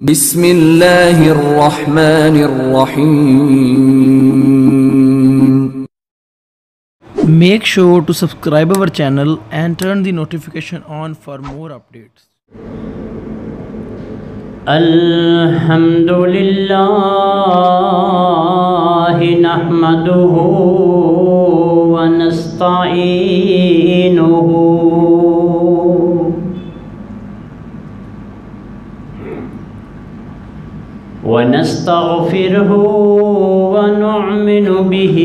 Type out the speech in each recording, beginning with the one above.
بسم اللہ الرحمن الرحیم. Make sure to subscribe our channel and turn the notification on for more updates. الحمد للہ نحمده ونستعینه ونستغفره ونؤمن به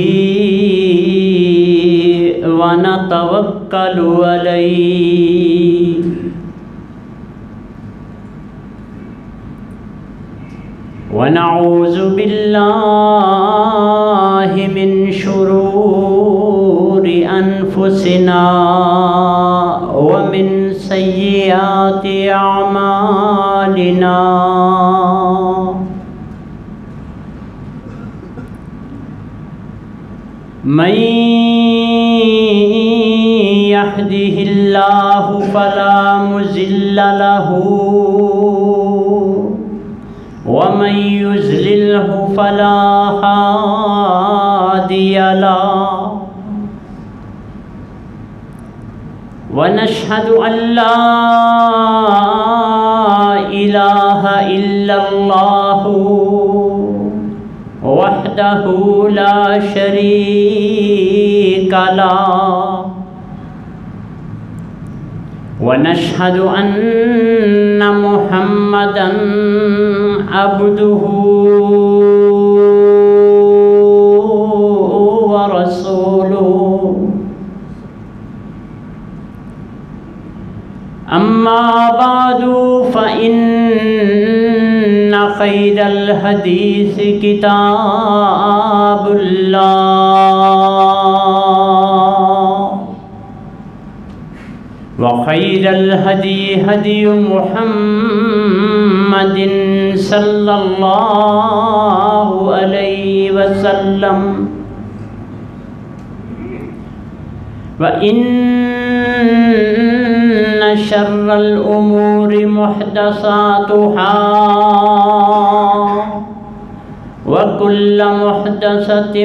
ونتوكل عليه ونعوذ بالله من شرور أنفسنا ومن سيئات أعمالنا من يهده الله فلا مضل له ومن يضلله فلا هادي له ونشهد أن لا إله إلا الله وحده لا شريك له ونشهد أن محمدًا عبده ورسوله أما بعد فإن خير الحديث كتاب الله وخير الهدي هدي محمد صلى الله عليه وسلم وإن شر الأمور محدثاتها وكل محدثة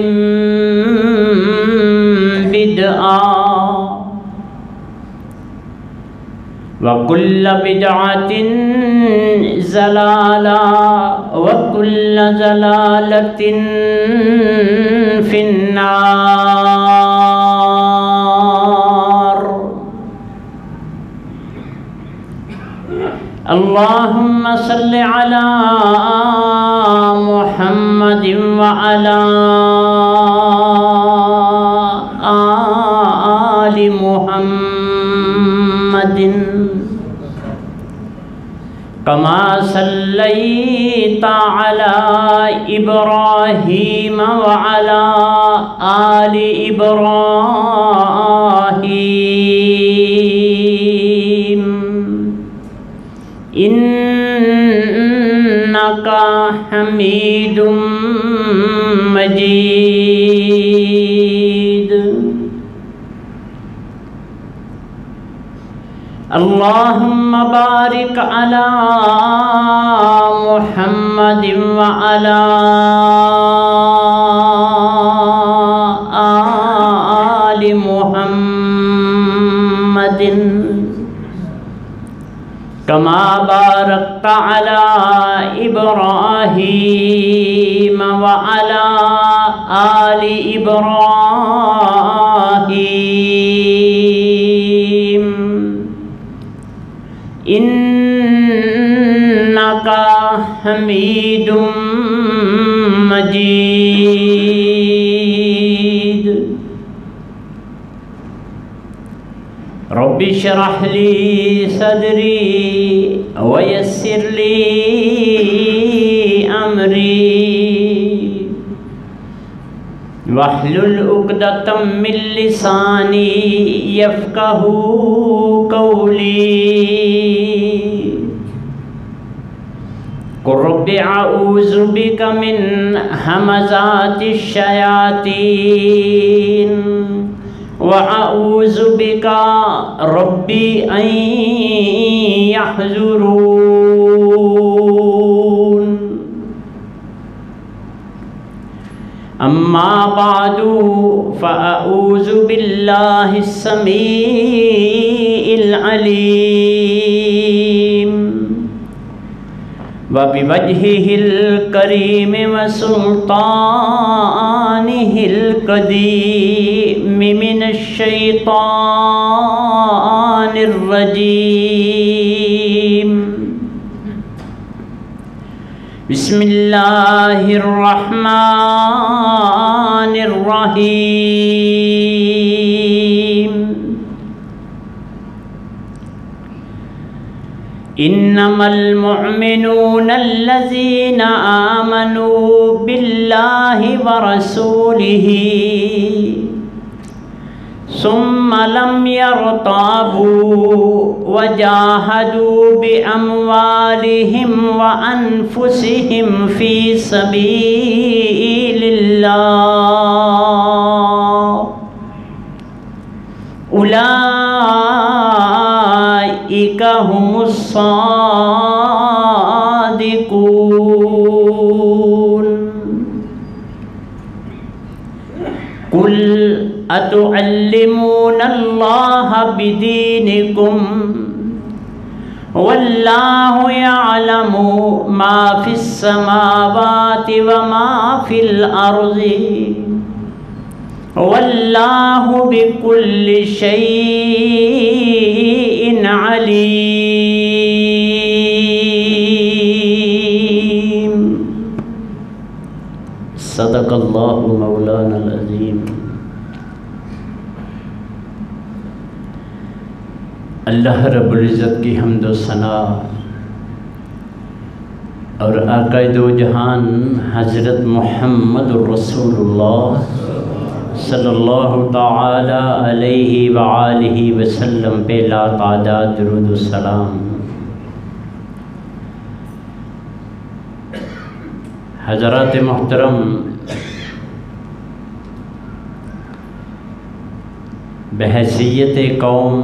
بدعة وكل بدعة ضلالة وكل ضلالة في النار. اللهم صل على محمد وعلى آل محمد كما صليت على إبراهيم وعلى آل إبراهيم إنك حميد مجيد. اللهم بارك على محمد وعلى آل محمد كما باركت على إبراهيم وعلى آل إبراهيم إنك حميد مجيد. رب اشرح لي صدري ويسر لي أمري واحلل عقدة من لساني يفقه قولي. قل رب أعوذ بك من همزات الشياطين وأعوذ بك ربي أن يحضرون. اما بعد فاعوذ باللہ السمیع العلیم وبوجهه الكريم وسلطانه القديم من الشيطان الرجيم بسم الله الرحمن الرحيم انما المؤمنون الذين آمنوا بالله ورسوله ثم لم يرتابوا وجاهدوا بأموالهم وأنفسهم في سبيل الله أولئك هم الصادقون قل أتعلمون الله بدينكم والله يعلم ما في السماوات وما في الأرض والله بكل شيء عليم صدق الله مولانا العظيم اللہ رب العزت کی حمد و ثنا اور آقا دو جہان حضرت محمد الرسول اللہ صلی اللہ تعالی علیہ وآلہ وسلم پہ لا تعداد درود و سلام۔ حضرات محترم، بحیثیت قوم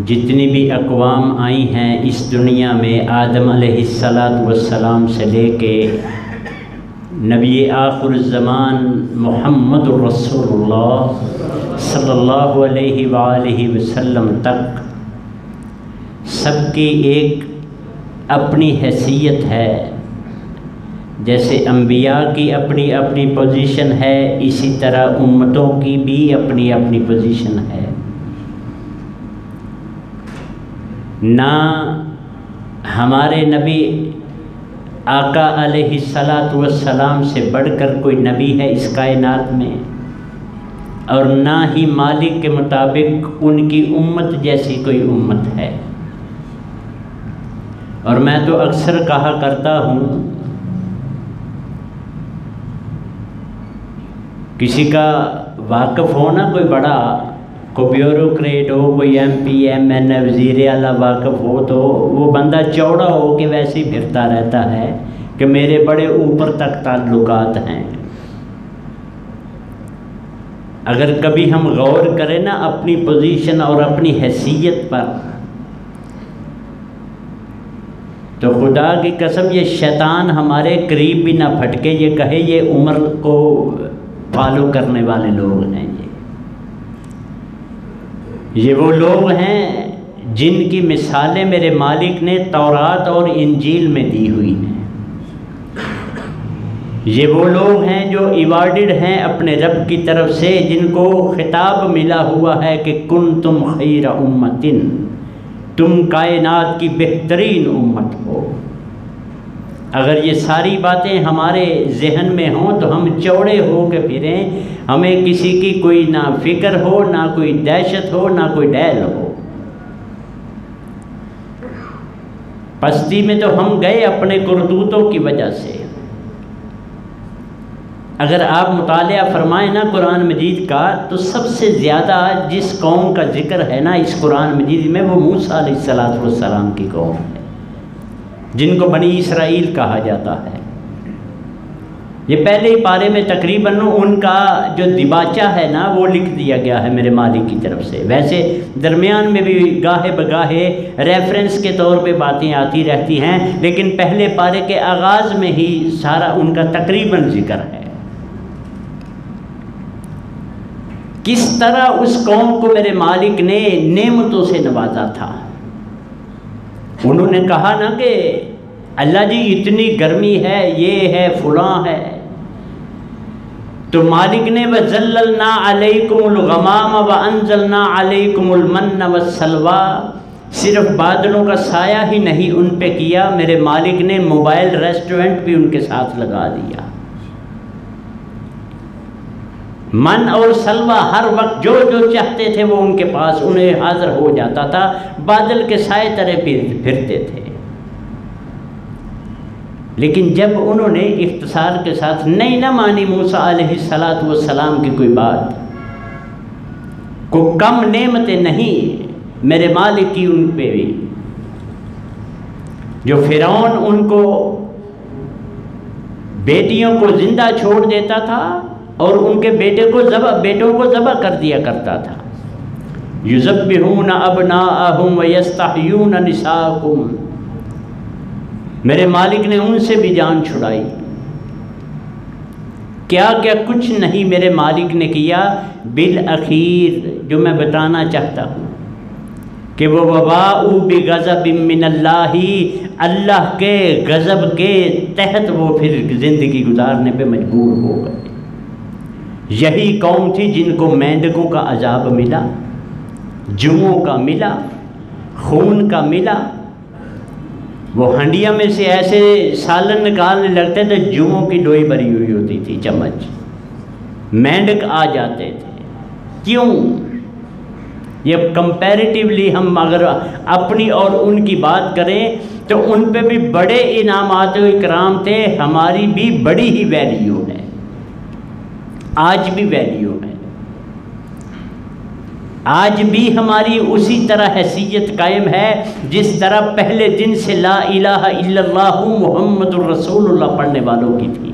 جتنی بھی اقوام آئی ہیں اس دنیا میں، آدم علیہ السلام سے لے کے نبی آخر الزمان محمد الرسول اللہ صلی اللہ علیہ وآلہ وسلم تک، سب کی ایک اپنی حیثیت ہے۔ جیسے انبیاء کی اپنی اپنی پوزیشن ہے، اسی طرح امتوں کی بھی اپنی اپنی پوزیشن ہے۔ نہ ہمارے نبی آقا علیہ السلام سے بڑھ کر کوئی نبی ہے اس کائنات میں، اور نہ ہی مالک کے مطابق ان کی امت جیسی کوئی امت ہے۔ اور میں تو اکثر کہا کرتا ہوں، کسی کا واقف ہونا کوئی بڑا، کوئی بیوروکریٹ ہو، کوئی ایم پی ایم این اے وزیر اعلیٰ واقف ہو، تو وہ بندہ چوڑا ہو کے ویسے ہی پھرتا رہتا ہے کہ میرے بڑے اوپر تک تعلقات ہیں۔ اگر کبھی ہم غور کریں نا اپنی پوزیشن اور اپنی حیثیت پر، تو خدا کی قسم یہ شیطان ہمارے قریب بھی نہ پھٹکے، یہ کہے یہ عمر کو فالو کرنے والے لوگ ہیں۔ یہ وہ لوگ ہیں جن کی مثالیں میرے مالک نے تورات اور انجیل میں دی ہوئی ہیں۔ یہ وہ لوگ ہیں جو ایوارڈڈ ہیں اپنے رب کی طرف سے، جن کو خطاب ملا ہوا ہے کہ کنتم خیر امتن، تم کائنات کی بہترین امت ہو۔ اگر یہ ساری باتیں ہمارے ذہن میں ہوں تو ہم چوڑے ہو کے پھریں، ہمیں کسی کی کوئی نہ فکر ہو، نہ کوئی دہشت ہو، نہ کوئی ڈیل ہو۔ پستی میں تو ہم گئے اپنے کرتوتوں کی وجہ سے۔ اگر آپ مطالعہ فرمائیں نا قرآن مجید کا، تو سب سے زیادہ جس قوم کا ذکر ہے نا اس قرآن مجید میں، وہ موسیٰ علیہ السلام کی قوم ہے، جن کو بنی اسرائیل کہا جاتا ہے۔ یہ پہلے ہی پارے میں تقریباً ان کا جو دباچہ ہے نا وہ لکھ دیا گیا ہے میرے مالک کی طرف سے. ویسے درمیان میں بھی گاہے بگاہے ریفرنس کے طور پہ باتیں آتی رہتی ہیں، لیکن پہلے پارے کے آغاز میں ہی سارا ان کا تقریباً ذکر ہے. کس طرح اس قوم کو میرے مالک نے نعمتوں سے نوازا تھا. انہوں نے کہا نا کہ اللہ جی اتنی گرمی ہے، یہ ہے فلاں ہے، تو مالک نے وَذَلَّلْنَا عَلَيْكُمُ الْغَمَامَ وَأَنزَلْنَا عَلَيْكُمُ الْمَنَّ وَالسَّلْوَىٰ، صرف بادلوں کا سایہ ہی نہیں ان پہ کیا، میرے مالک نے موبائل ریسٹورنٹ بھی ان کے ساتھ لگا دیا. من اور سلوہ ہر وقت جو جو چاہتے تھے وہ ان کے پاس انہیں حاضر ہو جاتا تھا، بادل کے سائے طرح پھرتے تھے. لیکن جب انہوں نے اختصار کے ساتھ نہیں نہ مانی موسیٰ علیہ السلام کی کوئی بات، کو کم نعمتیں نہیں میرے مالک کی ان پہ بھی. جو فرعون ان کو بیٹیوں کو زندہ چھوڑ دیتا تھا اور ان کے بیٹوں کو ذبح کر دیا کرتا تھا. یذبحون ابناءہم ویستحیون نساءکم، میرے مالک نے ان سے بھی جان چھڑائی. کیا کیا کچھ نہیں میرے مالک نے کیا. بالأخیر جو میں بتانا چاہتا ہوں کہ وہ وباء بغضب من اللہ، اللہ کے غضب کے تحت وہ پھر زندگی گزارنے پہ مجبور ہو گئے. یہی قوم تھی جن کو مینڈکوں کا عذاب ملا، جوؤں کا ملا، خون کا ملا. وہ ہنڈیا میں سے ایسے سالن نکالنے لگتے تھے، جوؤں کی ڈوئی بھری ہوئی ہوتی تھی، چمچ، مینڈک آ جاتے تھے. کیوں؟ یہ کمپیریٹیولی ہم اگر اپنی اور ان کی بات کریں تو ان پہ بھی بڑے انعامات و اکرام تھے، ہماری بھی بڑی ہی ویلیو ہے، آج بھی ویلیو ہے. آج بھی ہماری اسی طرح حیثیت قائم ہے جس طرح پہلے دن سے لا الہ الا اللہ محمد الرسول اللہ پڑھنے والوں کی تھی.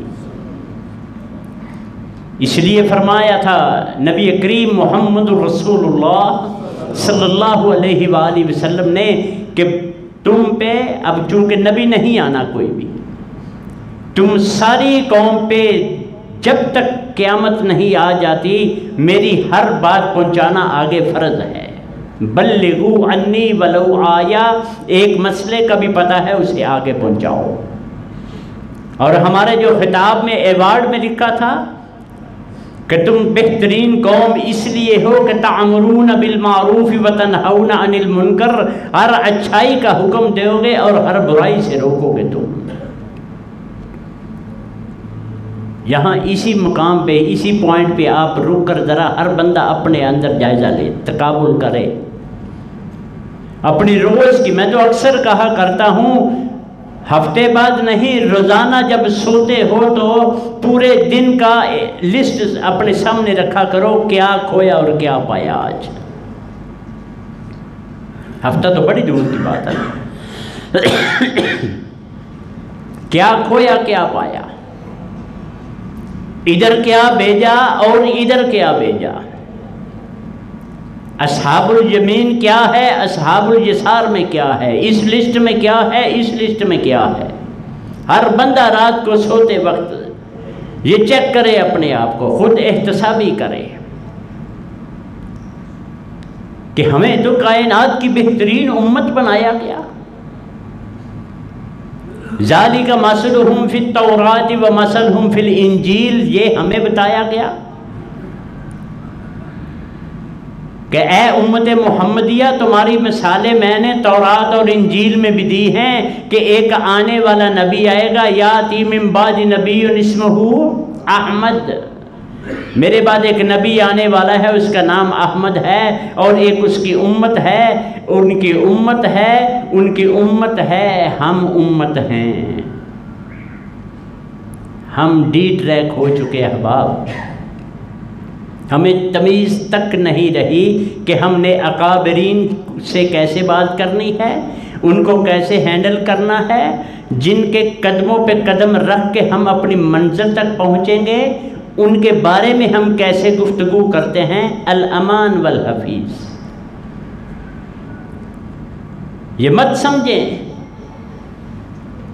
اس لیے فرمایا تھا نبی کریم محمد الرسول اللہ صلی اللہ علیہ وآلہ وسلم نے کہ تم پہ اب چونکہ نبی نہیں آنا کوئی بھی، تم ساری قوم پہ جب تک قیامت نہیں آ جاتی میری ہر بات پہنچانا آگے فرض ہے. بلغوا عنی ولو آیا، ایک مسئلے کا بھی پتہ ہے اسے آگے پہنچاؤ. اور ہمارے جو خطاب میں ایوارڈ میں لکھا تھا کہ تم بہترین قوم اس لیے ہو کہ تعمرون بالمعروف وتنہون عن المنکر، ہر اچھائی کا حکم دو گے اور ہر برائی سے روکو گے. تم یہاں اسی مقام پہ اسی پوائنٹ پہ آپ رک کر ذرا ہر بندہ اپنے اندر جائزہ لے، تقابل کرے اپنی روز کی. میں تو اکثر کہا کرتا ہوں ہفتے بعد نہیں، روزانہ جب سوتے ہو تو پورے دن کا لسٹ اپنے سامنے رکھا کرو، کیا کھویا اور کیا پایا آج. ہفتہ تو بڑی دور کی بات ہے. کیا کھویا کیا پایا، ادھر کیا بھیجا اور ادھر کیا بھیجا. اصحاب الیمین کیا ہے، اصحاب الیسار میں کیا ہے، اس لسٹ میں کیا ہے، اس لسٹ میں کیا ہے. ہر بندہ رات کو سوتے وقت یہ چیک کرے، اپنے آپ کو خود احتسابی کرے کہ ہمیں تو کائنات کی بہترین امت بنایا گیا. ذالک مثلہم فی التوراۃ ومثلہم فی الانجیل، یہ ہمیں بتایا گیا کہ اے امت محمدیہ تمہاری مثالیں میں نے تورات اور انجیل میں بھی دی ہیں کہ ایک آنے والا نبی آئے گا، یاتی من بعد نبی اسمہ احمد، میرے بعد ایک نبی آنے والا ہے اس کا نام احمد ہے، اور ایک اس کی امت ہے، ان کی امت ہے، ان کی امت ہے، ہم امت ہیں. ہم ڈی ٹریک ہو چکے احباب. ہمیں تمیز تک نہیں رہی کہ ہم نے اکابرین سے کیسے بات کرنی ہے، ان کو کیسے ہینڈل کرنا ہے، جن کے قدموں پہ قدم رکھ کے ہم اپنی منزل تک پہنچیں گے ان کے بارے میں ہم کیسے گفتگو کرتے ہیں۔ الامان والحفیظ، یہ مت سمجھیں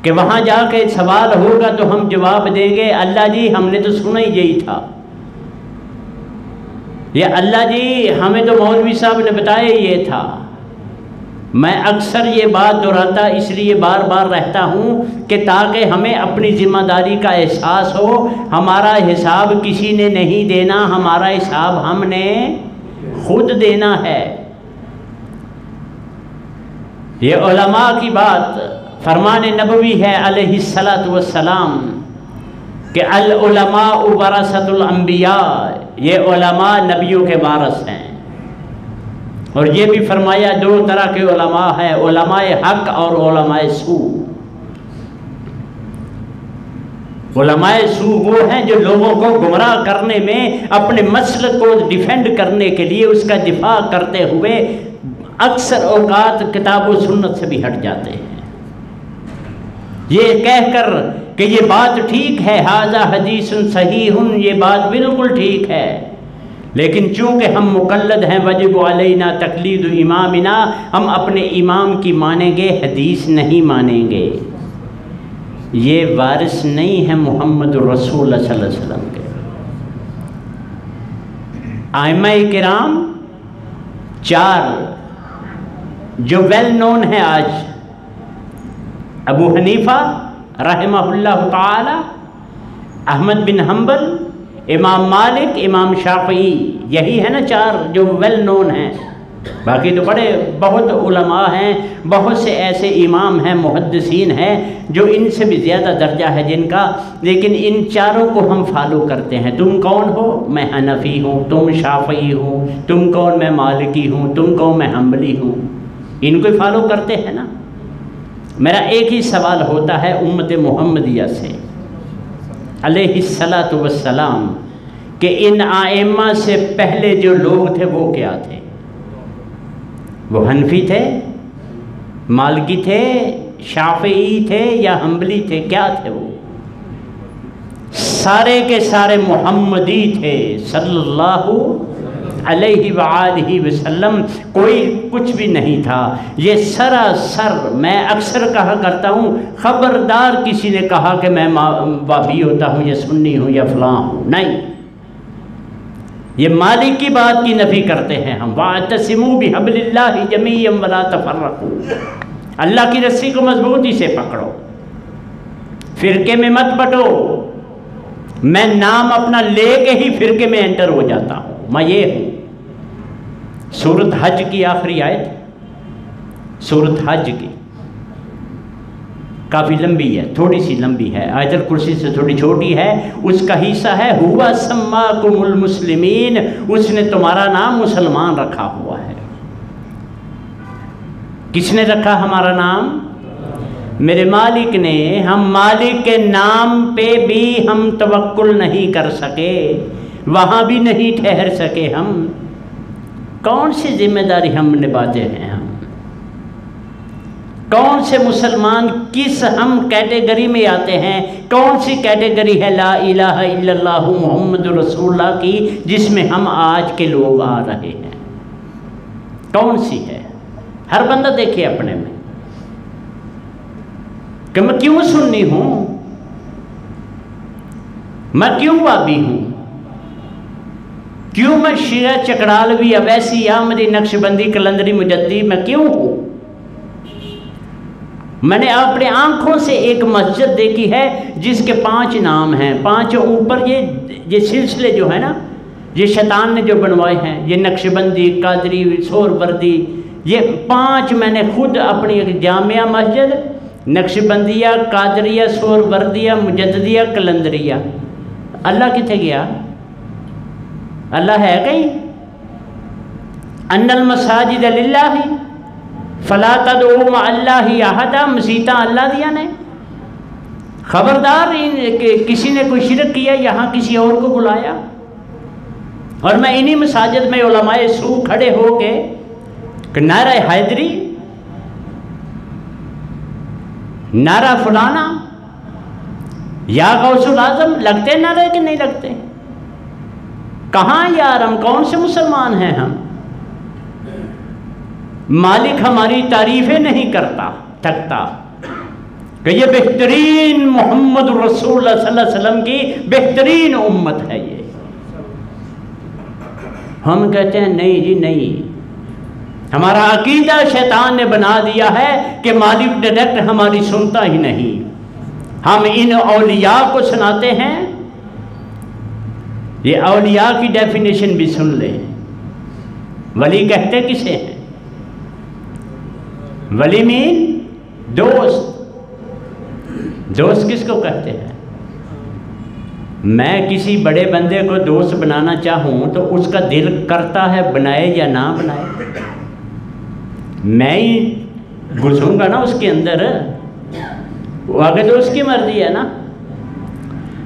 کہ وہاں جا کے سوال ہوگا تو ہم جواب دیں گے اللہ جی ہم نے تو سنا ہی یہی تھا، یا اللہ جی ہمیں تو مولوی صاحب نے بتایا یہ تھا۔ میں اکثر یہ بات دہراتا اس لیے بار بار رہتا ہوں کہ تاکہ ہمیں اپنی ذمہ داری کا احساس ہو، ہمارا حساب کسی نے نہیں دینا، ہمارا حساب ہم نے خود دینا ہے۔ یہ علماء کی بات فرمان نبوی ہے علیہ الصلاۃ والسلام کہ العلماء ورثۃ الانبیاء، یہ علماء نبیوں کے وارث ہیں۔ اور یہ بھی فرمایا دو طرح کے علماء ہیں، علماء حق اور علماء سوء۔ علماء سوء وہ ہیں جو لوگوں کو گمراہ کرنے میں، اپنے مسلک کو ڈیفینڈ کرنے کے لیے اس کا دفاع کرتے ہوئے اکثر اوقات کتاب و سنت سے بھی ہٹ جاتے ہیں، یہ کہہ کر کہ یہ بات ٹھیک ہے، ھذا حدیث صحیح، یہ بات بالکل ٹھیک ہے، لیکن چونکہ ہم مقلد ہیں وجب علینا تقلید امامنا، ہم اپنے امام کی مانیں گے، حدیث نہیں مانیں گے۔ یہ وارث نہیں ہے محمد رسول اللہ صلی اللہ علیہ وسلم کے۔ ائمہ کرام چار جو ویل نون ہے آج، ابو حنیفہ رحمہ اللہ تعالی، احمد بن حنبل، امام مالک، امام شافعی، یہی ہے نا چار جو ویل نون ہیں۔ باقی تو بڑے بہت علماء ہیں، بہت سے ایسے امام ہیں، محدثین ہیں جو ان سے بھی زیادہ درجہ ہے جن کا، لیکن ان چاروں کو ہم فالو کرتے ہیں۔ تم کون ہو؟ میں حنفی ہوں۔ تم شافعی ہو؟ تم کون؟ میں مالکی ہوں۔ تم کون؟ میں حنبلی ہوں۔ ان کو فالو کرتے ہیں نا۔ میرا ایک ہی سوال ہوتا ہے امت محمدیہ سے علیہ الصلاۃ والسلام کہ ان ائمہ سے پہلے جو لوگ تھے وہ کیا تھے؟ وہ حنفی تھے، مالکی تھے، شافعی تھے یا حنبلی تھے؟ کیا تھے وہ؟ سارے کے سارے محمدی تھے صلی اللہ علیہ وآلہ وسلم، کوئی کچھ بھی نہیں تھا۔ یہ سراسر، میں اکثر کہا کرتا ہوں خبردار کسی نے کہا کہ میں وہابی ہوتا ہوں یا سنی ہوں یا فلاں ہوں، نہیں، یہ مالک کی بات کی نفی کرتے ہیں ہم۔ وَاعْتَصِمُوا بِحَبْلِ اللَّهِ جَمِيعًا وَلَا تَفَرَّقُوا، اللہ کی رسی کو مضبوطی سے پکڑو، فرقے میں مت بٹو۔ میں نام اپنا لے کے ہی فرقے میں انٹر ہو جاتا ہوں، میں یہ ہوں۔ سورۃ حج کی آخری آیت، سورۃ حج کی کافی لمبی ہے، تھوڑی سی لمبی ہے، آیت الکرسی سے تھوڑی چھوٹی ہے، اس کا حصہ ہے ہوا سماکم المسلمین، اس نے تمہارا نام مسلمان رکھا ہوا ہے۔ کس نے رکھا ہمارا نام؟ میرے مالک نے۔ ہم مالک کے نام پہ بھی ہم توکل نہیں کر سکے، وہاں بھی نہیں ٹھہر سکے ہم۔ کون سی ذمہ داری ہم نبھاتے ہیں؟ ہم کون سے مسلمان کس ہم کیٹیگری میں آتے ہیں؟ کون سی کیٹیگری ہے لا الہ الا اللہ محمد رسول اللہ کی جس میں ہم آج کے لوگ آ رہے ہیں؟ کون سی ہے؟ ہر بندہ دیکھے اپنے میں کہ میں کیوں سنی ہوں، میں کیوں وابی ہوں، کیوں میں شیعہ چکڑالوی اویسی احمدی نقشبندی کلندری مجددی میں کیوں ہوں؟ میں نے اپنے آنکھوں سے ایک مسجد دیکھی ہے جس کے 5 نام ہیں، 5 اوپر یہ سلسلے جو ہے نا، یہ شیطان نے جو بنوائے ہیں، یہ نقشبندی، قادری، سہروردی، یہ 5 میں نے خود اپنی جامعہ مسجد، نقشبندیہ، قادریہ، سہروردیہ، مجددیہ، کلندریہ۔ اللہ کتنے گیا؟ اللہ ہے کہیں؟ ان المساجد للہ فلا تدعوا مع اللہ احدا، مسیتاں اللہ دیا نے۔ خبردار کہ کسی نے کوئی شرک کیا، یہاں کسی اور کو بلایا۔ اور میں انہی مساجد میں علماء سوء کھڑے ہو کے کہ نعرہ حیدری نعرہ فلانا یا غوث العظم لگتے نعرے کہ نہیں لگتے؟ کہاں یار ہم کون سے مسلمان ہیں ہم؟ مالک ہماری تعریفیں نہیں کرتا تھکتا کہ یہ بہترین محمد رسول اللہ صلی اللہ علیہ وسلم کی بہترین امت ہے یہ. ہم کہتے ہیں نہیں جی نہیں، ہمارا عقیدہ شیطان نے بنا دیا ہے کہ مالک ڈائریکٹ ہماری سنتا ہی نہیں. ہم ان اولیاء کو سناتے ہیں. یہ اولیاء کی ڈیفینیشن بھی سن لیں. ولی کہتے کسے ہیں؟ ولی مین دوست. دوست کس کو کہتے ہیں؟ میں کسی بڑے بندے کو دوست بنانا چاہوں تو اس کا دل کرتا ہے بنائے یا نہ بنائے. میں ہی گھسوں گا نا اس کے اندر، وہ آگے تو اس کی مرضی ہے نا.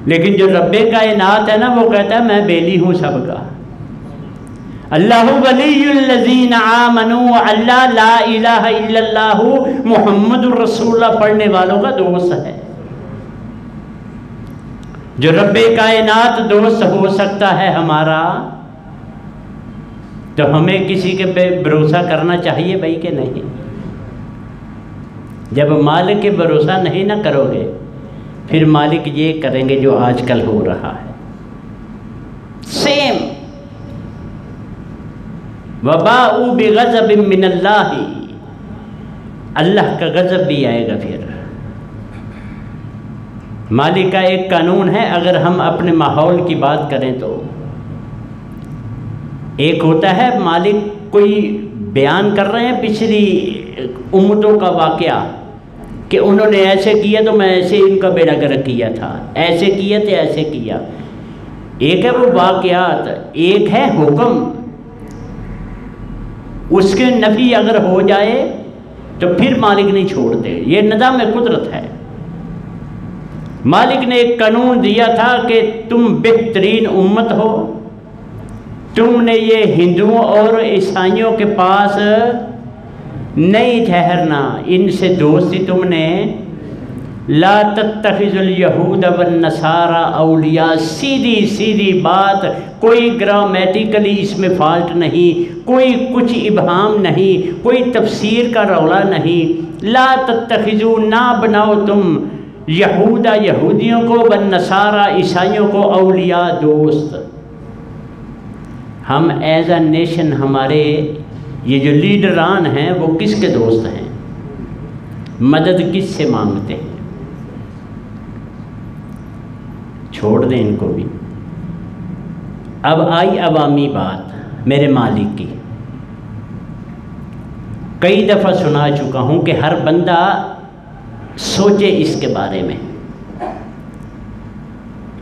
لیکن جو رب کائنات ہے نا وہ کہتا ہے میں بیلی ہوں سب کا. اللہ ولی الذین آمنوا، اللہ لا الہ الا اللہ محمد الرسول اللہ پڑھنے والوں کا دوست ہے. جو رب کائنات دوست ہو سکتا ہے ہمارا، تو ہمیں کسی کے پہ بھروسہ کرنا چاہیے بھائی کہ نہیں؟ جب مالک کے بھروسہ نہیں نہ کرو گے پھر مالک یہ کریں گے جو آج کل ہو رہا ہے. سیم وباء بغضب من اللہ، اللہ کا غضب بھی آئے گا. پھر مالک کا ایک قانون ہے، اگر ہم اپنے ماحول کی بات کریں تو ایک ہوتا ہے مالک کوئی بیان کر رہے ہیں پچھلی امتوں کا واقعہ کہ انہوں نے ایسے کیا تو میں ایسے ان کا بیڑا گرک کیا تھا، ایسے کیا تو ایسے کیا. ایک ہے وہ واقعات، ایک ہے حکم. اس کے نفی اگر ہو جائے تو پھر مالک نہیں چھوڑتے. یہ نظام قدرت ہے. مالک نے ایک قانون دیا تھا کہ تم بہترین امت ہو، تم نے یہ ہندوؤں اور عیسائیوں کے پاس نہیں ٹھہرنا، ان سے دوستی تم نے لا تتخذوا الیہود والنصارى اولیاء. سیدھی سیدھی بات، کوئی گرامیٹیکلی اس میں فالٹ نہیں، کوئی کچھ ابہام نہیں، کوئی تفسیر کا رولا نہیں. لا تتخذوا، نہ بناؤ تم یہودا یہودیوں کو، والنصارى عیسائیوں کو اولیاء دوست. ہم ایز اے نیشن ہمارے یہ جو لیڈران ہیں وہ کس کے دوست ہیں؟ مدد کس سے مانگتے ہیں؟ چھوڑ دیں ان کو بھی. اب آئی عوامی بات میرے مالک کی. کئی دفعہ سنا چکا ہوں کہ ہر بندہ سوچے اس کے بارے میں.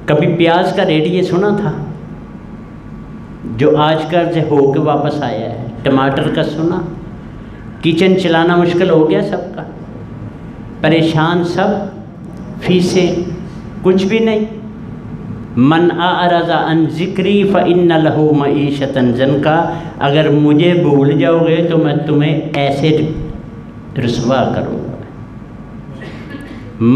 کبھی پیاز کا ریٹ یہ سنا تھا جو آج کل سے ہو کے واپس آیا ہے؟ ٹماٹر کا سنا؟ کچن چلانا مشکل ہو گیا سب کا، پریشان سب، فیسیں کچھ بھی نہیں. من اعرض عن ذکری فإن له معیشۃ ضنکا. اگر مجھے بھول جاؤ گے تو میں تمہیں ایسے رسوا کروں گا.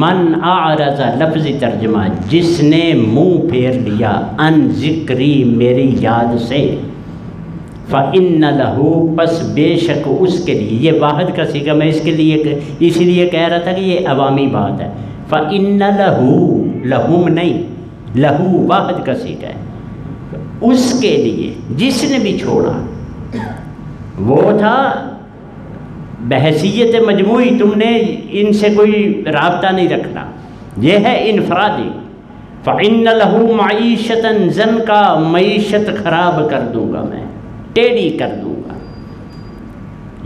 من اعرض لفظی ترجمہ، جس نے منہ پھیر لیا، ان ذکری میری یاد سے، فإن له پس بے شک اس کے لیے. یہ واحد کا صیغہ میں اس کے لیے اسی لیے کہہ رہا تھا کہ یہ عوامی بات ہے. فإن له، لہم نہیں، لہو واحد کا صیغہ ہے. اس کے لیے جس نے بھی چھوڑا، وہ تھا بحیثیت مجموعی، تم نے ان سے کوئی رابطہ نہیں رکھنا، یہ ہے انفرادی. فإن له معیشۃ ضنکا، معیشت خراب کر دوں گا میں، ٹیڑھی کر دوں گا.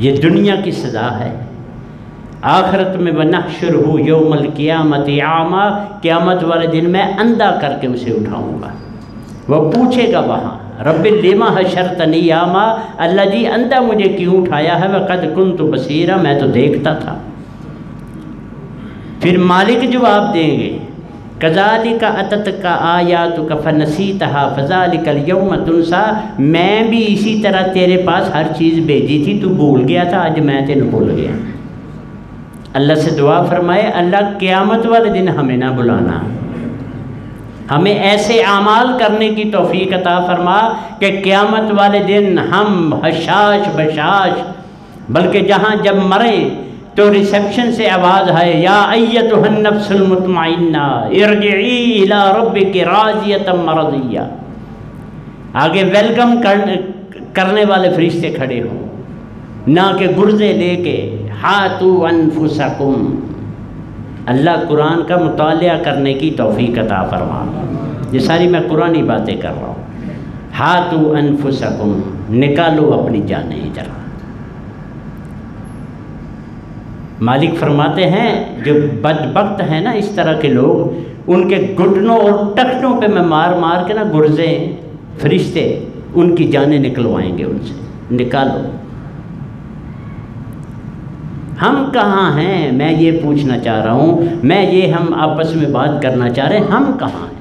یہ دنیا کی سزا ہے. آخرت میں وَنَحْشُرُهُ يَوْمَ الْقِيَامَةِ أَعْمَىٰ، قیامت والے دن میں اندھا کر کے اسے اٹھاؤں گا. وہ پوچھے گا وہاں رب لما حشرتنی اعمیٰ، اللہ جی اندھا مجھے کیوں اٹھایا ہے؟ وقد كنت بصیرا، میں تو دیکھتا تھا. پھر مالک جواب دیں گے کذالک اتتک آیاتک فنسیتها فذالک اليوم تنسیٰ، میں بھی اسی طرح تیرے پاس ہر چیز بھیجی تھی، تو بھول گیا تھا، آج میں تینوں بھول گیا. اللہ سے دعا فرمائے اللہ قیامت والے دن ہمیں نہ بلانا، ہمیں ایسے اعمال کرنے کی توفیق عطا فرما کہ قیامت والے دن ہم حشاش بشاش، بلکہ جہاں جب مریں تو ریسیپشن سے آواز آئے یا ایتھا النفس المطمئنہ ارجعی الی ربک راضیۃ مرضیہ، آگے ویلکم کرنے والے فرشتے کھڑے ہوں، نہ کہ گرزے لے کے ہاتوا انفسکم۔ اللہ قرآن کا مطالعہ کرنے کی توفیق عطا فرما، یہ ساری میں قرآنی باتیں کر رہا ہوں۔ ہاتوا انفسکم، نکالو اپنی جانیں ذرا۔ مالک فرماتے ہیں جو بدبخت ہیں نا اس طرح کے لوگ، ان کے گھٹنوں اور ٹخنوں پہ میں مار مار کے نا گرزے فرشتے ان کی جانیں نکلوائیں گے، ان سے نکالو۔ ہم کہاں ہیں؟ میں یہ پوچھنا چاہ رہا ہوں، میں یہ ہم آپس میں بات کرنا چاہ رہے ہیں، ہم کہاں ہیں؟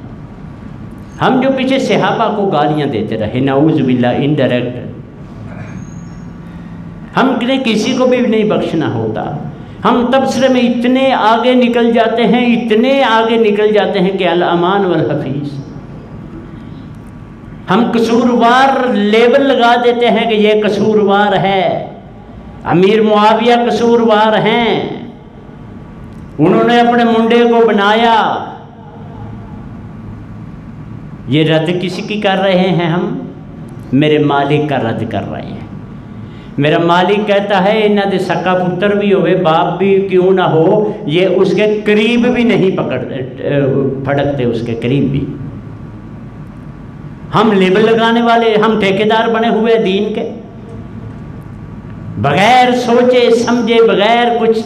ہم جو پیچھے صحابہ کو گالیاں دیتے رہے، نعوذ باللہ، انڈائریکٹ، ہم نے کسی کو بھی نہیں بخشنا ہوتا، ہم تبصرے میں اتنے آگے نکل جاتے ہیں، اتنے آگے نکل جاتے ہیں کہ الامان والحفیظ، ہم قصوروار لیبل لگا دیتے ہیں کہ یہ قصوروار ہے، امیر معاویہ قصوروار ہیں، انہوں نے اپنے منڈے کو بنایا۔ یہ رد کسی کی کر رہے ہیں؟ ہم میرے مالک کا رد کر رہے ہیں۔ میرا مالک کہتا ہے انہاں دے سکا پتر بھی ہوئے، باپ بھی کیوں نہ ہو، یہ اس کے قریب بھی نہیں پھڑکتے، اس کے قریب بھی۔ ہم لیبل لگانے والے، ہم ٹھیکیدار بنے ہوئے دین کے، بغیر سوچے سمجھے، بغیر کچھ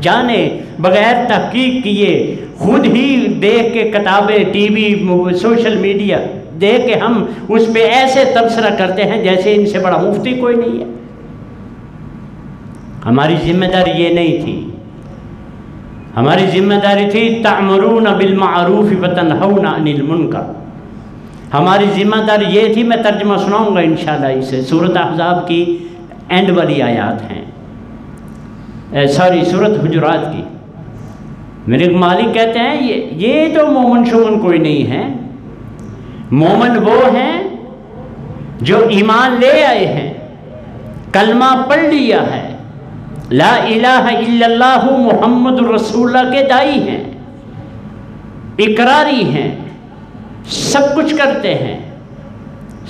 جانے، بغیر تحقیق کیے، خود ہی دیکھ کے کتابیں، ٹی وی، سوشل میڈیا دیکھ کے ہم اس پہ ایسے تبصرہ کرتے ہیں جیسے ان سے بڑا مفتی کوئی نہیں ہے۔ ہماری ذمہ داری یہ نہیں تھی، ہماری ذمہ داری تھی تأمرون بالمعروف وتنہون عن المنکر۔ ہماری ذمہ داری یہ تھی، میں ترجمہ سناؤں گا انشاءاللہ، اسے سورۃ احزاب کی اینڈ والی آیات ہیں، سورۃ حجرات کی۔ میرے مالک کہتے ہیں یہ تو مومن شومن کوئی نہیں ہے، مومن وہ ہیں جو ایمان لے آئے ہیں، کلمہ پڑھ لیا ہے، لا الہ الا اللہ محمد رسول اللہ کے دائی ہیں، اقراری ہیں، سب کچھ کرتے ہیں،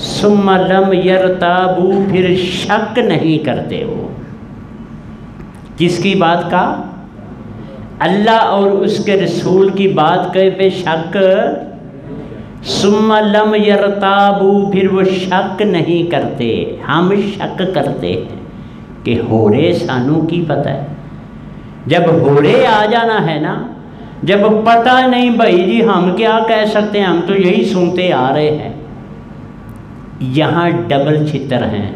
ثم لم یرتابو، پھر شک نہیں کرتے۔ وہ کس کی بات کا؟ اللہ اور اس کے رسول کی بات کے پہ شک، ثم لم یرتابو، پھر وہ شک نہیں کرتے۔ ہم شک کرتے ہیں کہ ہورے سانوں کی پتہ ہے، جب ہورے آ جانا ہے نا، جب پتہ نہیں بھائی جی ہم کیا کہہ سکتے ہیں، ہم تو یہی سنتے آ رہے ہیں، یہاں ڈبل چھتر ہیں،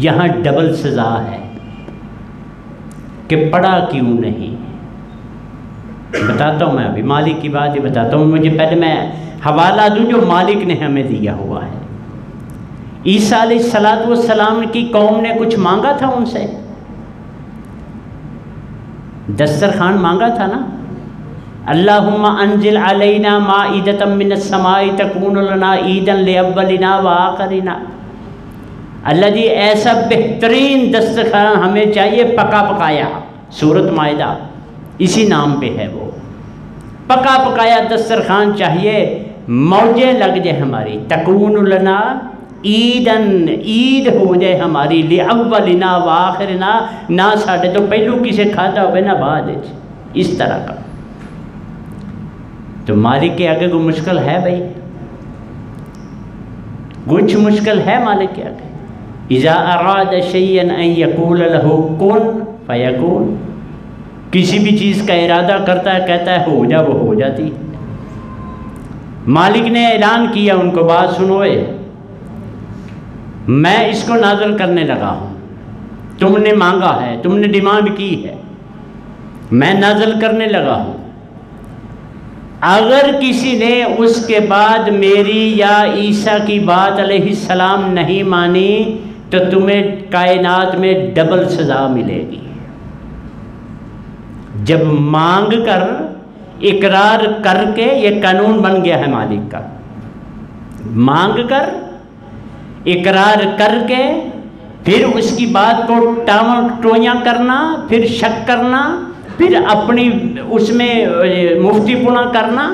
یہاں ڈبل سزا ہے کہ پڑھا کیوں نہیں۔ بتاتا ہوں میں ابھی مالک کی بات ہی بتاتا ہوں، مجھے پہلے میں حوالہ دوں جو مالک نے ہمیں دیا ہوا ہے۔ عیسیٰ علیہ السلام کی قوم نے کچھ مانگا تھا ان سے، دسترخوان مانگا تھا نا، اللہم انزل علینا مائدۃ من السماء تکون لنا عیدا لاولنا وآخرنا۔ اللہ جی ایسا بہترین دسترخوان ہمیں چاہیے، پکا پکایا، سورۃ مائدہ اسی نام پہ ہے، وہ پکا پکایا دسترخوان چاہیے، موجیں لگ جائے ہماری، تکون لنا عیدن، عید ہو جائے ہماری، لاولنا وآخرنا، نہ ساڈے تو پہلو کسے کھادا ہوئے نہ بعد، اس طرح کا۔ تو مالک کے آگے کوئی مشکل ہے بھائی؟ کچھ مشکل ہے مالک کے آگے؟ اذا اراد شیئا ان یقول له کن فیکون، کسی بھی چیز کا ارادہ کرتا ہے، کہتا ہے ہو جا، وہ ہو جاتی۔ مالک نے اعلان کیا ان کو، بات سنوئے، میں اس کو نازل کرنے لگا ہوں، تم نے مانگا ہے، تم نے ڈیمانڈ کی ہے، میں نازل کرنے لگا ہوں۔ اگر کسی نے اس کے بعد میری یا عیسیٰ کی بات علیہ السلام نہیں مانی تو تمہیں کائنات میں ڈبل سزا ملے گی۔ جب مانگ کر اقرار کر کے، یہ قانون بن گیا ہے مالک کا، مانگ کر اقرار کر کے پھر اس کی بات کو ٹویاں کرنا، پھر شک کرنا، پھر اپنی اس میں مفتی پنا کرنا،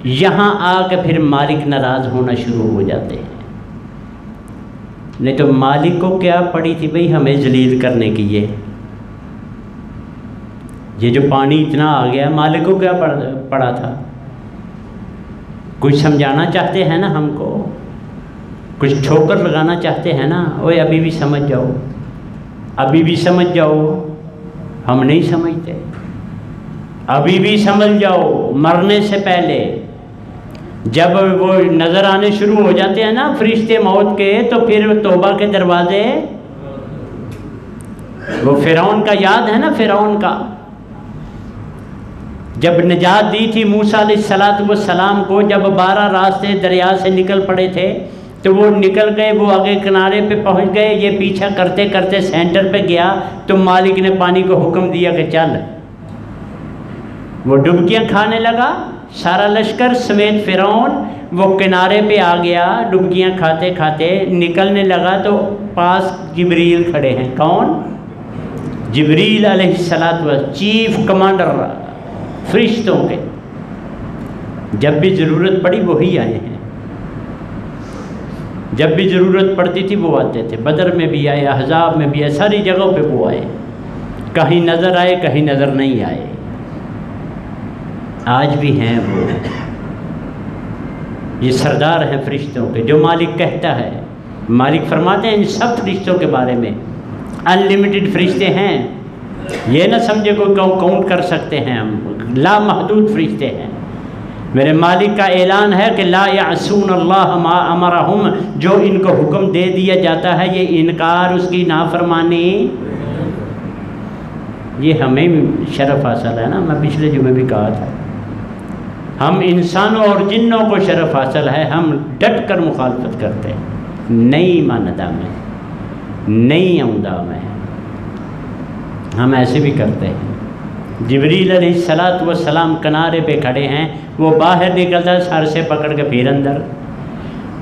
یہاں آ کے پھر مالک ناراض ہونا شروع ہو جاتے ہیں۔ نہیں تو مالک کو کیا پڑی تھی بھئی ہمیں ذلیل کرنے کی؟ یہ جو پانی اتنا آ گیا، مالک کو کیا پڑا تھا؟ کچھ سمجھانا چاہتے ہیں نا ہم کو، کچھ ٹھوکر لگانا چاہتے ہیں نا، اوے ابھی بھی سمجھ جاؤ، ابھی بھی سمجھ جاؤ۔ ہم نہیں سمجھتے، ابھی بھی سمجھ جاؤ، مرنے سے پہلے جب وہ نظر آنے شروع ہو جاتے ہیں نا فرشتے موت کے، تو پھر توبہ کے دروازے، وہ فرعون کا یاد ہے نا، فرعون کا جب نجات دی تھی موسیٰ علیہ السلام کو، جب 12 راستے دریا سے نکل پڑے تھے تو وہ نکل گئے، وہ آگے کنارے پہ پہنچ گئے، یہ پیچھا کرتے کرتے سینٹر پہ گیا تو مالک نے پانی کو حکم دیا کہ چل۔ وہ ڈبکیاں کھانے لگا، سارا لشکر سمیت فرعون، وہ کنارے پہ آ گیا، ڈبکیاں کھاتے کھاتے نکلنے لگا تو پاس جبریل کھڑے ہیں۔ کون؟ جبریل علیہ السلام، چیف کمانڈر فرشتوں کے، جب بھی ضرورت پڑی وہی آئے ہیں، جب بھی ضرورت پڑتی تھی وہ آتے تھے، بدر میں بھی آئے، احزاب میں بھی آئے، ساری جگہوں پہ وہ آئے، کہیں نظر آئے کہیں نظر نہیں آئے، آج بھی ہیں وہ، یہ سردار ہیں فرشتوں کے، جو مالک کہتا ہے۔ مالک فرماتے ہیں ان سب فرشتوں کے بارے میں، انلمیٹڈ فرشتے ہیں، یہ نہ سمجھے کوئی کاؤنٹ کر سکتے ہیں ہم، لا محدود فرشتے ہیں۔ میرے مالک کا اعلان ہے کہ لا یعصون اللہ ما امرہم، جو ان کو حکم دے دیا جاتا ہے یہ انکار، اس کی نافرمانی، یہ ہمیں شرف حاصل ہے نا، میں پچھلے جمعے بھی کہا تھا، ہم انسانوں اور جنوں کو شرف حاصل ہے، ہم ڈٹ کر مخالفت کرتے ہیں، نہیں ماندا میں، نہیں آؤندہ میں، ہم ایسے بھی کرتے ہیں۔ جبریل علیہ السلام کنارے پہ کھڑے ہیں، وہ باہر نکلتا ہے سر سے پکڑ کے پھر اندر،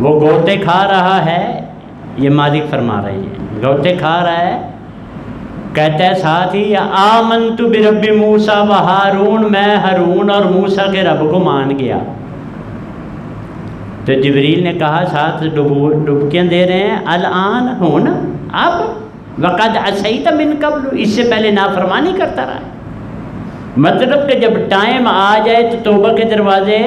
وہ گوتے کھا رہا ہے، یہ مالک فرما رہے ہیں، گوتے کھا رہا ہے، کہتا ہے ساتھ ہی آمنت برب موسیٰ و ہارون، میں ہارون اور موسیٰ کے رب کو مان گیا۔ تو جبریل نے کہا ساتھ ڈبکیاں دے رہے ہیں، الان ہون، اب وقد عصیت من قبل، اس سے پہلے نافرمانی کرتا رہا، مطلب کہ جب ٹائم آ جائے تو توبہ کے دروازے،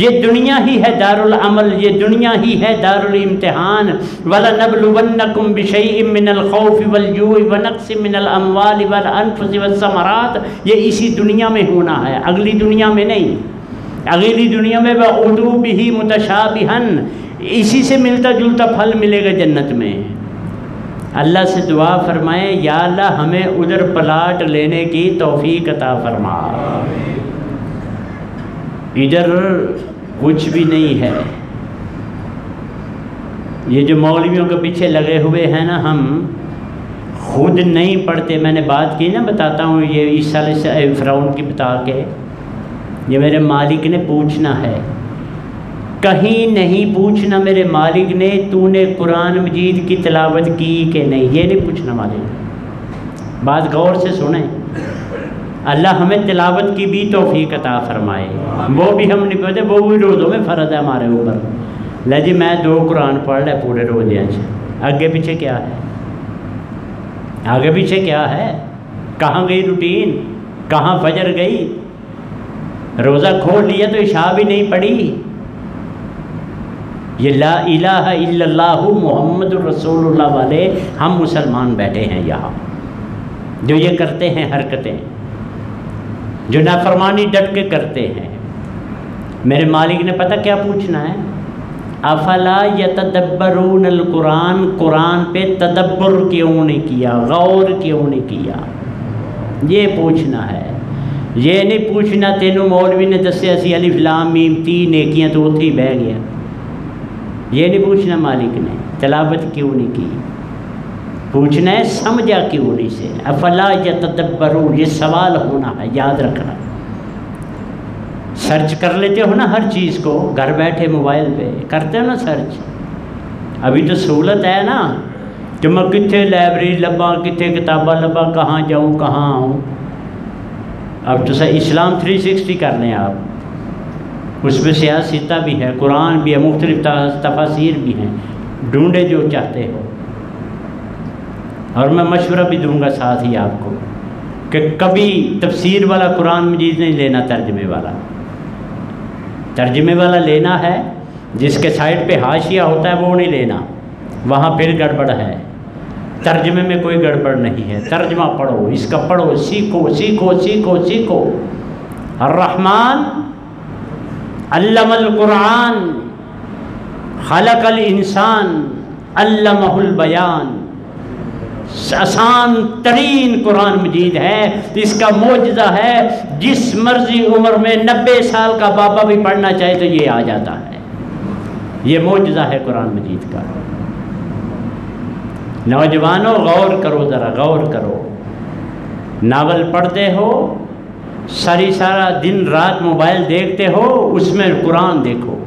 یہ دنیا ہی ہے دار العمل، یہ دنیا ہی ہے دار الامتحان، وَلَنَبْلُوَنَّكُمْ بِشَيْءٍ مِّنَ الْخَوْفِ وَالْجُوعِ وَنَقْصٍ مِّنَ الْأَمْوَالِ وَالْأَنفُسِ وَالثَّمَرَاتِ، یہ اسی دنیا میں ہونا ہے، اگلی دنیا میں نہیں، اگلی دنیا میں وَعُودُوا بِهِ مُتَشَابِهًا، اسی سے ملتا جلتا پھل ملے گا جنت میں۔ اللہ سے دعا فرمائیں یا اللہ ہمیں ادھر پلاٹ لینے کی توفیق عطا فرما، ادھر کچھ بھی نہیں ہے، یہ جو مولویوں کے پیچھے لگے ہوئے ہیں نا، ہم خود نہیں پڑھتے، میں نے بات کی نا، بتاتا ہوں، یہ عیسیٰ علیہ فرعون کی بتا کے، یہ میرے مالک نے پوچھنا ہے، کہیں نہیں پوچھنا میرے مالک نے تو نے قرآن مجید کی تلاوت کی کہ نہیں، یہ نہیں پوچھنا مالک، بات غور سے سنیں، اللہ ہمیں تلاوت کی بھی توفیق عطا فرمائے، وہ بھی ہم نہیں پڑھتے، وہ بھی روزوں میں فرض ہے ہمارے اوپر، لے جی میں 2 قرآن پڑھ لے پورے روزے سے، آگے پیچھے کیا ہے، آگے پیچھے کیا ہے، کہاں گئی روٹین، کہاں فجر گئی، روزہ کھول لیا تو عشاء بھی نہیں پڑھی، یہ لا الہ الا اللہ محمد رسول اللہ والے ہم مسلمان بیٹھے ہیں یہاں، جو یہ کرتے ہیں حرکتیں، جو نافرمانی ڈٹ کے کرتے ہیں، میرے مالک نے پتہ کیا پوچھنا ہے، افلا یتدبرون القرآن، قرآن پہ تدبر کیوں نہیں کیا، غور کیوں نہیں کیا، یہ پوچھنا ہے، یہ نہیں پوچھنا تینوں مولوی نے دسے اسی الف لام میم 3 نیکیاں تو اتھی بہ گیا، یہ نہیں پوچھنا مالک نے تلاوت کیوں نہیں کی، پوچھنا ہے سمجھا کیوں نہیں سے، افلا یتدبرون، یہ سوال ہونا ہے، یاد رکھنا۔ سرچ کر لیتے ہو نا ہر چیز کو، گھر بیٹھے موبائل پہ کرتے ہو نا سرچ، ابھی تو سہولت ہے نا کہ میں کتنے لائبریری لبا، کتنے کتاباں لبا، کہاں جاؤں کہاں آؤں۔ اب تو اسلام 360 کر لیں آپ، اس میں سیاستہ بھی ہے، قرآن بھی ہے، مختلف تفاسیر بھی ہیں، ڈھونڈے جو چاہتے ہو۔ اور میں مشورہ بھی دوں گا ساتھ ہی آپ کو کہ کبھی تفسیر والا قرآن مجید نہیں لینا، ترجمے والا۔ ترجمے والا لینا ہے، جس کے سائڈ پہ حاشیہ ہوتا ہے وہ نہیں لینا، وہاں پھر گڑبڑ ہے۔ ترجمے میں کوئی گڑبڑ نہیں ہے، ترجمہ پڑھو، اس کا پڑھو، سیکھو سیکھو سیکھو سیکھو۔ الرحمن علم القرآن خلق الانسان علمہ البیان، آسان ترین قرآن مجید ہے، اس کا معجزہ ہے، جس مرضی عمر میں 90 سال کا بابا بھی پڑھنا چاہے تو یہ آ جاتا ہے، یہ معجزہ ہے قرآن مجید کا۔ نوجوانوں غور کرو، ذرا غور کرو، ناول پڑھتے ہو، سارا دن رات موبائل دیکھتے ہو، اس میں قرآن دیکھو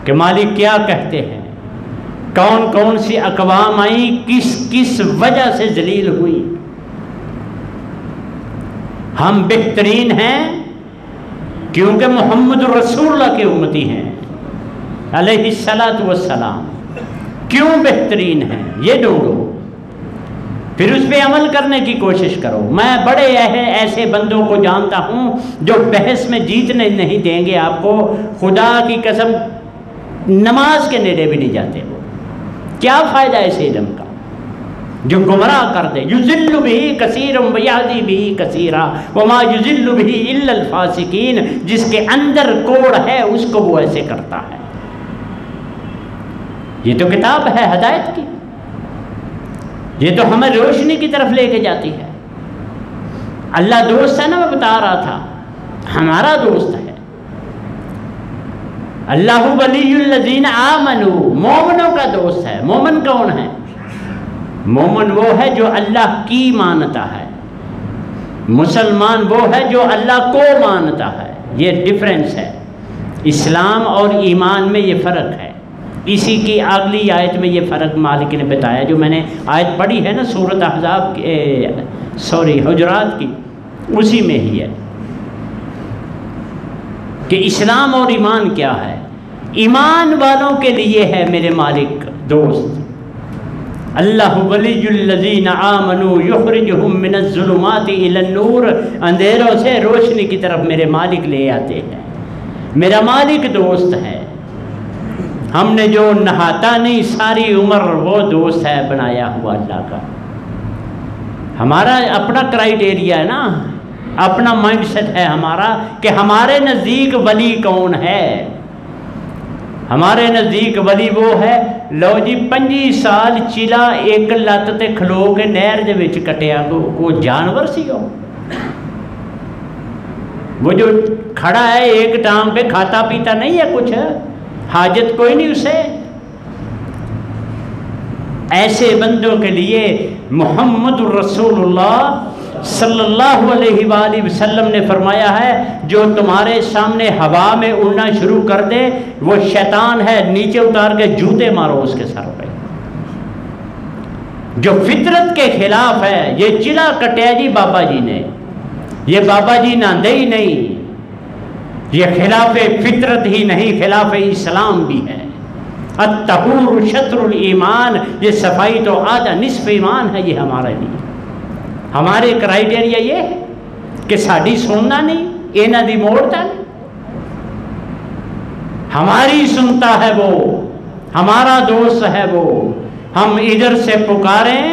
کہ مالک کیا کہتے ہیں، کون کون سی اقوام آئیں، کس کس وجہ سے ذلیل ہوئی۔ ہم بہترین ہیں کیونکہ محمد رسول اللہ کے امتی ہیں علیہ الصلاۃ والسلام۔ کیوں بہترین ہیں یہ ڈھونڈو، پھر اس پہ عمل کرنے کی کوشش کرو۔ میں بڑے ایسے بندوں کو جانتا ہوں جو بحث میں جیتنے نہیں دیں گے آپ کو، خدا کی قسم نماز کے نیڑے بھی نہیں جاتے ہو۔ کیا فائدہ ایسے علم کا جو گمراہ کر دے؟ یضل بہ کثیرا ویہدی بہ کثیرا وما یضل بہ الا الفاسقین، جس کے اندر کوڑ ہے اس کو وہ ایسے کرتا ہے۔ یہ تو کتاب ہے ہدایت کی، یہ تو ہمیں روشنی کی طرف لے کے جاتی ہے۔ اللہ دوست ہے نا، میں بتا رہا تھا، ہمارا دوست ہے۔ اللہ ولی الذین آمنوا، مومنوں کا دوست ہے۔ مومن کون ہے؟ مومن وہ ہے جو اللہ کی مانتا ہے، مسلمان وہ ہے جو اللہ کو مانتا ہے۔ یہ ڈفرینس ہے، اسلام اور ایمان میں یہ فرق ہے۔ اسی کی اگلی آیت میں یہ فرق مالک نے بتایا، جو میں نے آیت پڑھی ہے نا سورۃ احزاب حجرات کی، اسی میں ہی ہے کہ اسلام اور ایمان کیا ہے۔ ایمان والوں کے لیے ہے میرے مالک دوست۔ اللہ ولی الذین آمنوا یخرجہم من الظلمات الی النور، اندھیروں سے روشنی کی طرف میرے مالک لے آتے ہیں۔ میرا مالک دوست ہے۔ ہم نے جو نہاتا نہیں ساری عمر، وہ دوست ہے بنایا ہوا اللہ کا۔ ہمارا اپنا کرائیٹیریا ہے نا، اپنا مائنڈ سیٹ ہے ہمارا کہ ہمارے نزدیک ولی کون ہے۔ ہمارے نزدیک ولی وہ ہے، لو جی 25 سال چلا ایک لت تے کھلو کے نہر دے وچ کٹیا، کو جانور سی وہ جو کھڑا ہے ایک ٹانگ پہ، کھاتا پیتا نہیں ہے کچھ، حاجت کوئی نہیں اسے۔ ایسے بندوں کے لیے محمد رسول اللہ صلی اللہ علیہ وآلہ وسلم نے فرمایا ہے، جو تمہارے سامنے ہوا میں اڑنا شروع کر دے وہ شیطان ہے، نیچے اتار کے جوتے مارو اس کے سر پہ۔ جو فطرت کے خلاف ہے، یہ چلا کٹیا جی بابا جی نے، یہ بابا جی ناندے ہی نہیں، یہ خلاف فطرت ہی نہیں، خلاف اسلام بھی ہے۔ الطہور شطر الایمان، یہ صفائی تو آدھا نصف ایمان ہے۔ یہ ہمارے لیے، ہمارے کرائیٹیریا یہ ہے کہ ساڈی سننا نہیں، اینا دی موڑتا نہیں، ہماری سنتا ہے وہ، ہمارا دوست ہے وہ۔ ہم ادھر سے پکاریں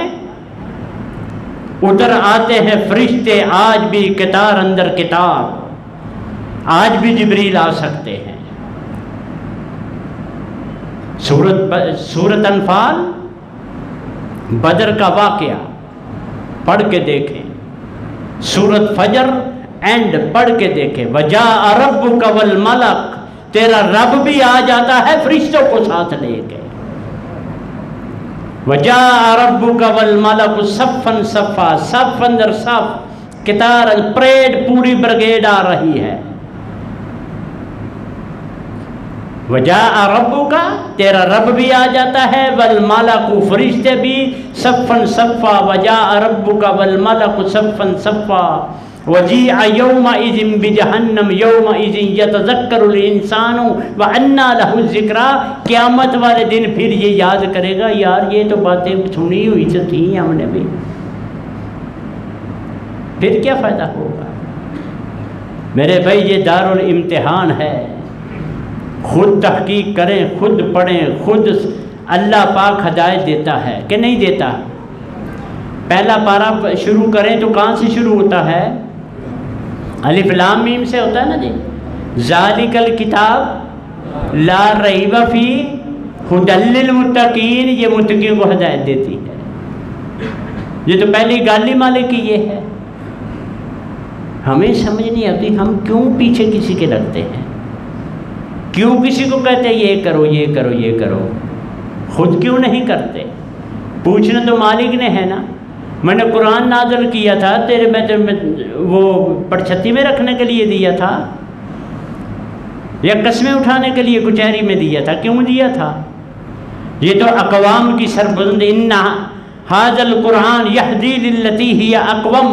ادھر آتے ہیں فرشتے، آج بھی کتار اندر کتاب، آج بھی جبریل آ سکتے ہیں۔ سورۃ انفال بدر کا واقعہ پڑھ کے دیکھیں، سورۃ فجر اینڈ پڑھ کے دیکھیں، وجاء ربک والملک، تیرا رب بھی آ جاتا ہے فرشتوں کو ساتھ لے کے۔ وجاء ربک والملک صفا صفا، صف اندر صف، قطار پریڈ، پوری بریگیڈ آ رہی ہے. وجاء ربک، تیرا رب بھی آ جاتا ہے، والملک، فرشتے بھی، صفا صفا، وجاء ربک والملک صفا صفا، وجیع یومئذ بجہنم یومئذ یتذکر الانسان وانیٰ لہ الذکریٰ. قیامت والے دن پھر یہ یاد کرے گا، یار یہ تو باتیں سنی ہوئی تو تھیں ہم نے بھی، پھر کیا فائدہ ہوگا. میرے بھائی یہ دار الامتحان ہے، خود تحقیق کریں، خود پڑھیں، خود. اللہ پاک ہدایت دیتا ہے کہ نہیں دیتا؟ پہلا پارہ شروع کریں تو کہاں سے شروع ہوتا ہے؟ الف لام میم سے ہوتا ہے نا جی. ذالک الکتاب لا ریب فیہ ھدی للمتقین، یہ متقیوں کو ہدایت دیتی ہے. یہ تو پہلی گالی مالک کی یہ ہے. ہمیں سمجھ نہیں آتی ہم کیوں پیچھے کسی کے لگتے ہیں، کیوں کسی کو کہتے ہیں یہ کرو یہ کرو یہ کرو، خود کیوں نہیں کرتے؟ پوچھنا تو مالک نے ہے نا. میں نے قرآن نازل کیا تھا تیرے میں وہ پڑچھتی میں رکھنے کے لیے دیا تھا یا قسمیں اٹھانے کے لیے کچہری میں دیا تھا؟ کیوں دیا تھا؟ یہ تو اقوام کی سربلند، ان ھذا القرآن یہدی للتی ہی اقوم،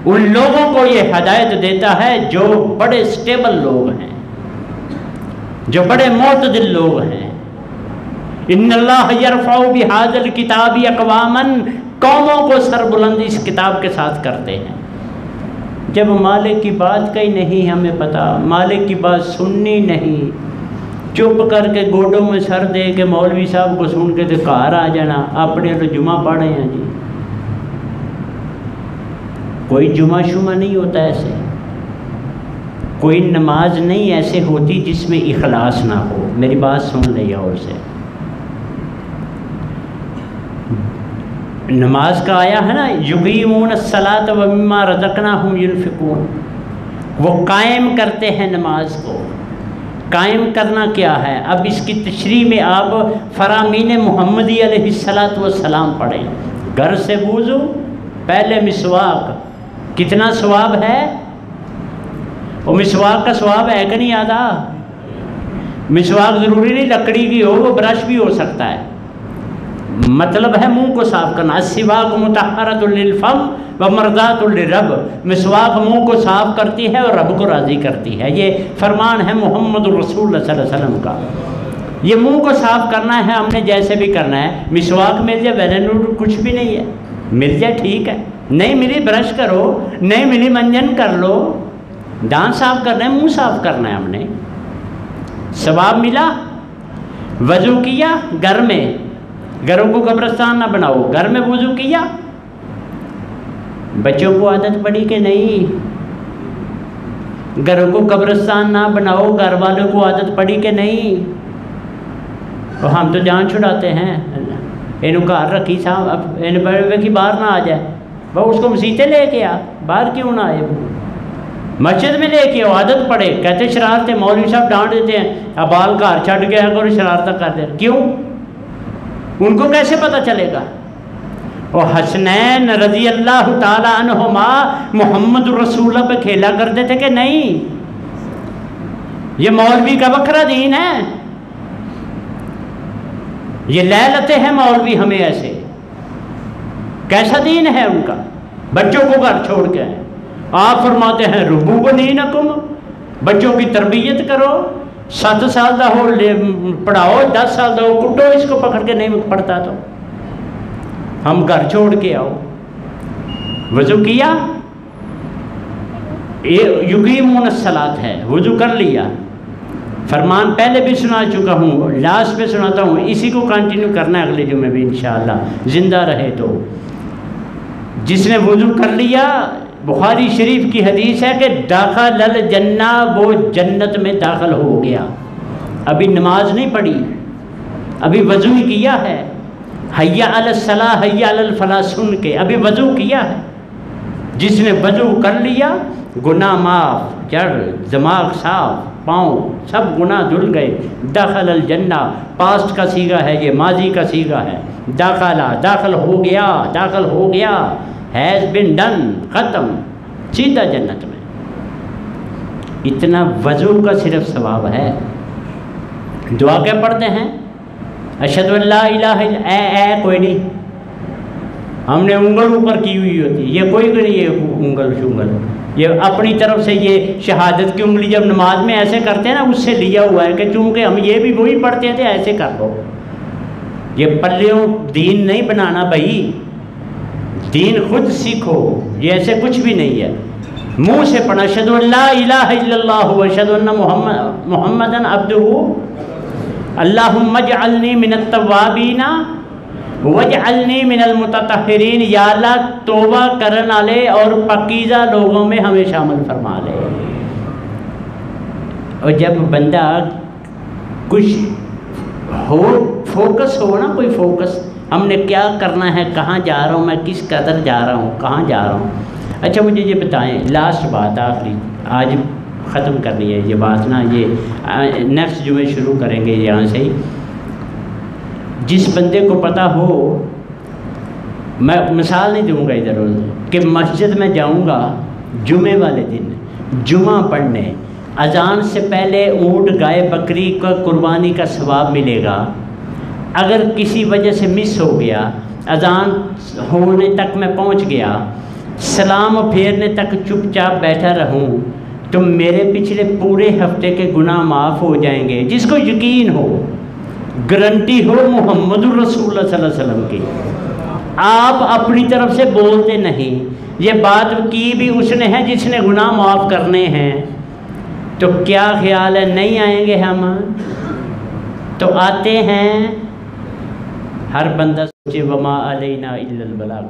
ان لوگوں کو یہ ہدایت دیتا ہے جو بڑے سٹیبل لوگ ہیں، جو بڑے معتدل لوگ ہیں. ان اللہ یرفع بہذا الکتاب اقواما، قوموں کو سربلند اس کتاب کے ساتھ کرتے ہیں. جب مالک کی بات کا ہی نہیں ہمیں پتہ، مالک کی بات سننی نہیں، چپ کر کے گوڈوں میں سر دے کے مولوی صاحب کو سن کے تو گھر آ جانا، اپنے تو جمعہ پڑھے ہیں جی. کوئی جمعہ شمعہ نہیں ہوتا ایسے، کوئی نماز نہیں ایسے ہوتی جس میں اخلاص نہ ہو. میری بات سن لے اور سے. نماز کا آیا ہے نا، یقیمون الصلاۃ ومما رزقناہم ینفقون، وہ قائم کرتے ہیں نماز کو. قائم کرنا کیا ہے؟ اب اس کی تشریح میں آپ فرامین محمدی علیہ السلام پڑھیں. گھر سے وضو، پہلے مسواک. کتنا ثواب ہے؟ وہ مسواک کا ثواب ہے کہ نہیں آدھا؟ مسواک ضروری نہیں لکڑی کی ہو، وہ برش بھی ہو سکتا ہے. مطلب ہے منہ کو صاف کرنا. السواک مطہرۃ للفم ومرضات للرب، مسواک منہ کو صاف کرتی ہے اور رب کو راضی کرتی ہے. یہ فرمان ہے محمد الرسول اللہ صلی اللہ علیہ وسلم کا. یہ منہ کو صاف کرنا ہے ہم نے جیسے بھی کرنا ہے. مسواک مل جائے ویلن کچھ بھی نہیں ہے، مل جائے ٹھیک ہے، نہیں ملی برش کرو، نہیں ملی منجن کر لو. دانت صاف کرنا ہے، منہ صاف کرنا ہے ہم نے. ثواب ملا. وضو کیا گھر میں، گھروں کو قبرستان نہ بناؤ، گھر میں وضو کیا. بچوں کو عادت پڑی کہ نہیں؟ گھروں کو قبرستان نہ بناؤ، گھر والوں کو عادت پڑی کہ نہیں؟ اور ہم تو جان چھڑاتے ہیں، انہوں گھر رکھی صاحب، اب ان بڑے کی باہر نہ آ جائے، وہ اس کو مسیطے لے کے آ، باہر کیوں نہ آئے؟ مسجد میں لے کے آؤ، عادت پڑے. کہتے شرارتیں، مولوی صاحب ڈانٹ دیتے ہیں، اب بال گھر چھٹ گیا کرو، شرارتیں کر دے. کیوں؟ ان کو کیسے پتہ چلے گا؟ اور حسنین رضی اللہ تعالی عنہما محمد رسول اللہ پہ کھیلا کرتے تھے کہ نہیں؟ یہ مولوی کا بکرا دین ہے، یہ لے لیتے ہیں مولوی ہمیں ایسے. کیسا دین ہے ان کا؟ بچوں کو گھر چھوڑ کے آپ فرماتے ہیں ربو دینکم، بچوں کی تربیت کرو. 7 سال دا ہو پڑھاؤ، 10 سال دا ہو کٹو اس کو پکڑ کے، نہیں پڑھتا تو ہم گھر چھوڑ کے آؤ. وضو کیا، یقیمون الصلاۃ ہے، وضو کر لیا. فرمان پہلے بھی سنا چکا ہوں، لاسٹ پہ سناتا ہوں، اسی کو کنٹینیو کرنا ہے اگلے جمعے بھی انشاءاللہ زندہ رہے تو. جس نے وضو کر لیا، بخاری شریف کی حدیث ہے کہ داخل الجنہ، وہ جنت میں داخل ہو گیا. ابھی نماز نہیں پڑھی، ابھی وضو ہی کیا ہے. حی علی الصلاۃ حی علی الفلاح سن کے ابھی وضو کیا ہے. جس نے وضو کر لیا، گناہ معاف، جڑ دماغ صاف. پاؤں سب گناہ دھل گئے. دخل الجنہ پاسٹ کا صیغہ ہے، یہ ماضی کا صیغہ ہے. داخل ہو گیا ہیز بن ڈن، ختم، سیدھا جنت میں. اتنا وضو کا صرف ثواب ہے. دعا کیا پڑھتے ہیں؟ اشہد ان لا الہ الا، اے کوئی نہیں، ہم نے انگل اوپر کی ہوئی ہوتی، یہ کوئی نہیں، یہ انگل شنگل، یہ اپنی طرف سے یہ شہادت کی انگلی جب نماز میں ایسے کرتے ہیں نا، اس سے لیا ہوا ہے کہ چونکہ ہم یہ بھی وہی پڑھتے تھے ایسے کر لو. یہ پلیوں دین نہیں بنانا بھائی، دین خود سیکھو، یہ ایسے کچھ بھی نہیں ہے. منہ سے پڑھنا اشہد ان لا الہ الا اللہ واشہد ان محمدن عبدہ اللہم اجعلنی من التوابین وجعلنی من المتطہرین. یا اللہ توبہ کرن والے اور پاکیزہ لوگوں میں ہمیں شامل فرما لے. اور جب بندہ کچھ ہو، فوکس ہو نا، کوئی فوکس، ہم نے کیا کرنا ہے، کہاں جا رہا ہوں میں، کس قدر جا رہا ہوں، کہاں جا رہا ہوں. اچھا مجھے یہ بتائیں، لاسٹ بات، آخری، آج ختم کرنی ہے یہ بات نا، یہ نیکسٹ جمعے شروع کریں گے یہاں سے ہی. جس بندے کو پتہ ہو، میں مثال نہیں دوں گا ادھر کہ مسجد میں جاؤں گا جمعے والے دن جمعہ پڑھنے، اذان سے پہلے اونٹ گائے بکری کا قربانی کا ثواب ملے گا. اگر کسی وجہ سے مس ہو گیا، اذان ہونے تک میں پہنچ گیا، سلام پھیرنے تک چپ چاپ بیٹھا رہوں، تو میرے پچھلے پورے ہفتے کے گناہ معاف ہو جائیں گے. جس کو یقین ہو، گارنٹی ہو محمد الرسول اللہ صلی اللہ علیہ وسلم کی. آپ اپنی طرف سے بولتے نہیں، یہ بات کی بھی اس نے ہے جس نے گناہ معاف کرنے ہیں. تو کیا خیال ہے نہیں آئیں گے ہم؟ تو آتے ہیں. ہر بندہ سوچے وما علینا الا البلاغ.